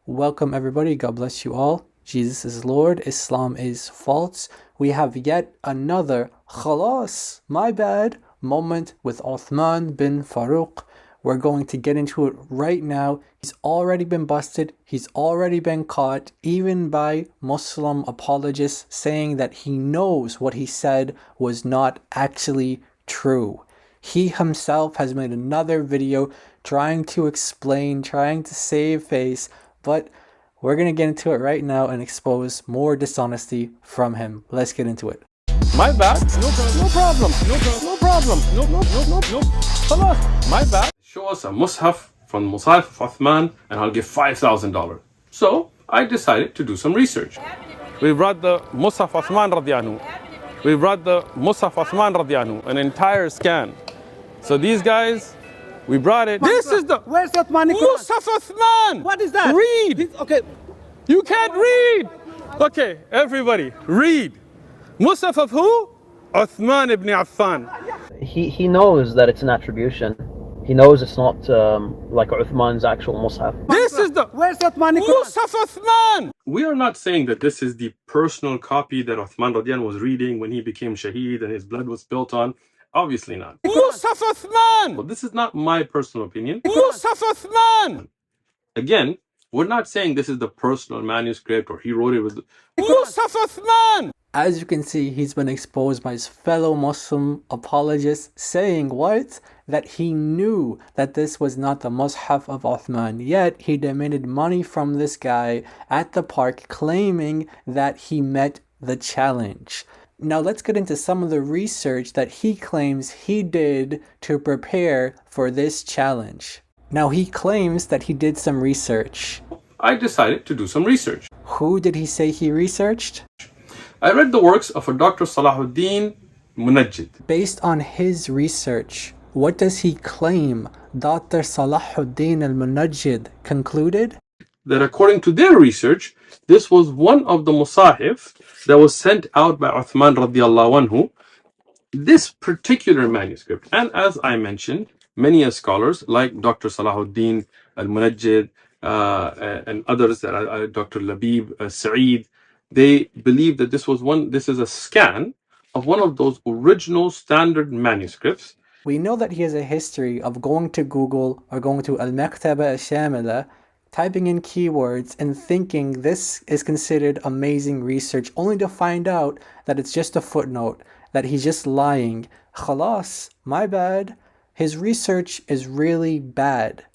Welcome everybody, God bless you all. Jesus is Lord, Islam is false. We have yet another khalas, my bad, moment with Uthman bin Farouk. We're going to get into it right now. He's already been busted. He's already been caught, even by Muslim apologists, saying that he knows what he said was not actually true. He himself has made another video trying to explain, trying to save face, but we're going to get into it right now and expose more dishonesty from him. Let's get into it. My bad. No problem. No problem. No. Khalas. My bad. Show us a mushaf from Musaf of Uthman and I'll give $5,000. So I decided to do some research. We brought the Musaf Uthman radiyallahu anhu. We brought the Musaf Uthman radiyallahu anhu, an entire scan. So these guys, we brought it. This is the Where's Uthman? Musaf Uthman. What is that? Read. Okay. You can't read. Okay, everybody, read. Musaf of who? Uthman ibn Affan. He knows that it's an attribution. He knows it's not like Uthman's actual mushaf. This is the Where's Uthman? Musaf Uthman. We are not saying that this is the personal copy that Uthman radiyan was reading when he became shaheed and his blood was spilt on. Obviously not. Musaf Uthman. Well, this is not my personal opinion. Musaf Uthman. Again, we're not saying this is the personal manuscript or he wrote it with Musaf Uthman. As you can see, he's been exposed by his fellow Muslim apologists saying what? That he knew that this was not the Mus'haf of Uthman, yet he demanded money from this guy at the park claiming that he met the challenge. Now let's get into some of the research that he claims he did to prepare for this challenge. Now he claims that he did some research. I decided to do some research. Who did he say he researched? I read the works of a Dr. Salahuddin Munajjid. Based on his research, what does he claim Dr. Salahuddin al-Munajjid concluded? That according to their research, this was one of the musahif that was sent out by Uthman radiallahu anhu. This particular manuscript, and as I mentioned, many scholars like Dr. Salahuddin al-Munajjid and others, Dr. Labib Sa'id, they believe that this is a scan of one of those original standard manuscripts. We know that he has a history of going to Google or going to Al-Maktaba Al-Shamila, typing in keywords and thinking this is considered amazing research, only to find out that it's just a footnote, that he's just lying. Khalas, my bad. His research is really bad.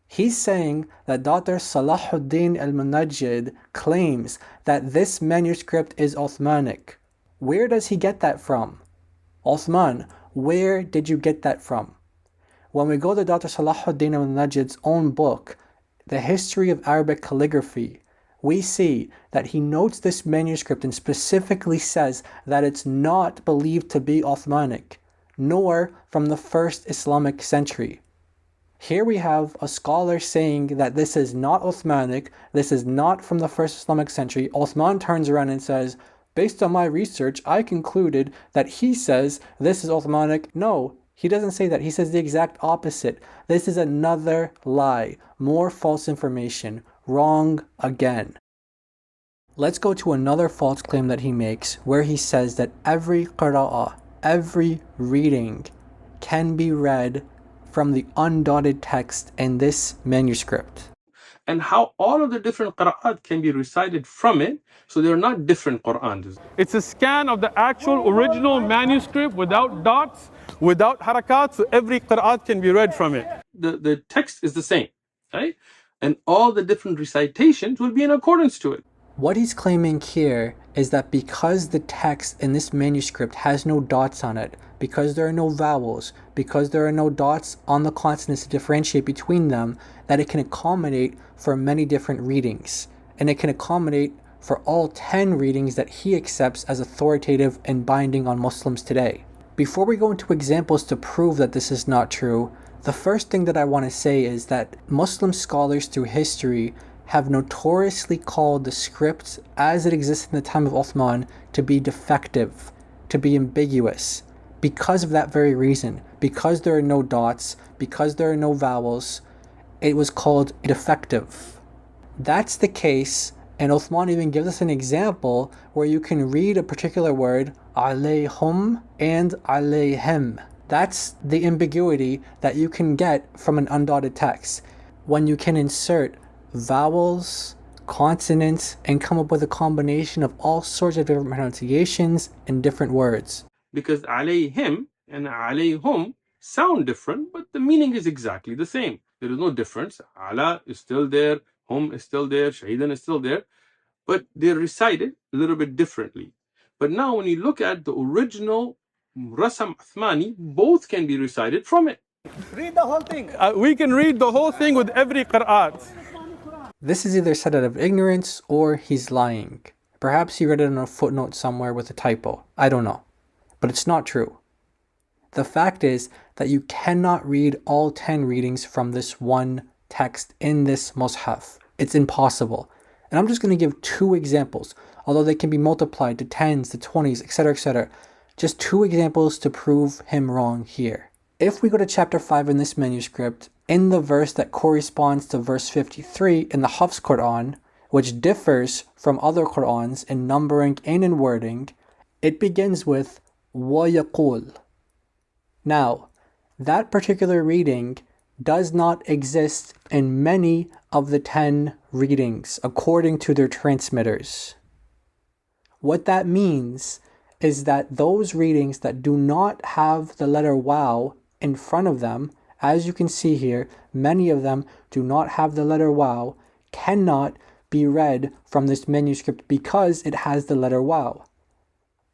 He's saying that Dr. Salahuddin al-Munajjid claims that this manuscript is Uthmanic. Where does he get that from? Uthman, where did you get that from? When we go to Dr. Salahuddin al-Munajjid's own book, The History of Arabic Calligraphy, we see that he notes this manuscript and specifically says that it's not believed to be Uthmanic, nor from the first Islamic century. Here we have a scholar saying that this is not Uthmanic, this is not from the first Islamic century. Uthman turns around and says, based on my research, I concluded that he says this is Uthmanic. No, he doesn't say that. He says the exact opposite. This is another lie, more false information, wrong again. Let's go to another false claim that he makes where he says that every qira'ah, every reading can be read from the undotted text in this manuscript. And how all of the different qira'at can be recited from it, so they're not different Qur'ans. It's a scan of the actual original manuscript without dots, without harakat, so every qira'at can be read from it. The text is the same, right? And all the different recitations will be in accordance to it. What he's claiming here is that because the text in this manuscript has no dots on it, because there are no vowels, because there are no dots on the consonants to differentiate between them, that it can accommodate for many different readings. And it can accommodate for all 10 readings that he accepts as authoritative and binding on Muslims today. Before we go into examples to prove that this is not true, the first thing that I want to say is that Muslim scholars through history have notoriously called the script as it existed in the time of Uthman to be defective, to be ambiguous. Because of that very reason, because there are no dots, because there are no vowels, it was called defective. that's the case, and Uthman even gives us an example where you can read a particular word, alayhum and alayhim. That's the ambiguity that you can get from an undotted text, when you can insert vowels, consonants, and come up with a combination of all sorts of different pronunciations in different words. Because alayhim and alayhum sound different, but the meaning is exactly the same. There is no difference. Ala is still there, hum is still there, shahidan is still there, but they're recited a little bit differently. But now when you look at the original Rasam Uthmani, both can be recited from it. Read the whole thing. We can read the whole thing with every qira'at. This is either said out of ignorance or he's lying. Perhaps he read it in a footnote somewhere with a typo. I don't know. But it's not true. The fact is that you cannot read all 10 readings from this one text in this mushaf. It's impossible. And I'm just going to give 2 examples, although they can be multiplied to 10s, to 20s, etc., etc. Just 2 examples to prove him wrong here. If we go to chapter 5 in this manuscript, in the verse that corresponds to verse 53 in the Hafs Quran, which differs from other Qurans in numbering and in wording, it begins with وَيَقُولُ. Now, that particular reading does not exist in many of the 10 readings according to their transmitters. What that means is that those readings that do not have the letter waw in front of them, as you can see here, many of them do not have the letter waw, cannot be read from this manuscript because it has the letter waw.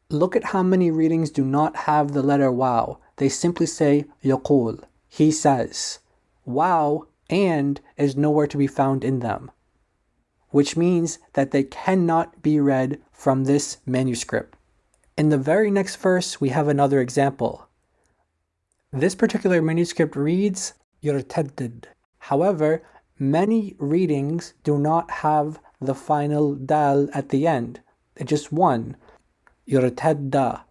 Look at how many readings do not have the letter waw. They simply say yaqul, he says. Waw and is nowhere to be found in them, which means that they cannot be read from this manuscript. In the very next verse, we have another example. This particular manuscript reads yurtaddid. However, many readings do not have the final dal at the end. It's just one, yurtadda.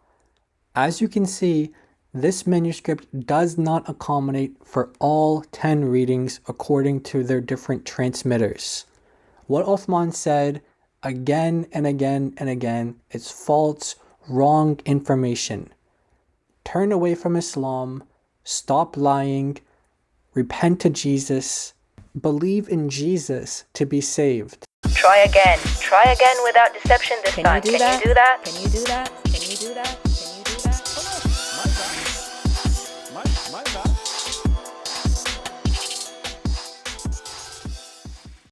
As you can see, this manuscript does not accommodate for all 10 readings according to their different transmitters. What Uthman said again and again and again is false, wrong information. Turn away from Islam, stop lying, repent to Jesus, believe in Jesus to be saved. Try again without deception this time. Can you do that? Can you do that? Can you do that? Can you do that?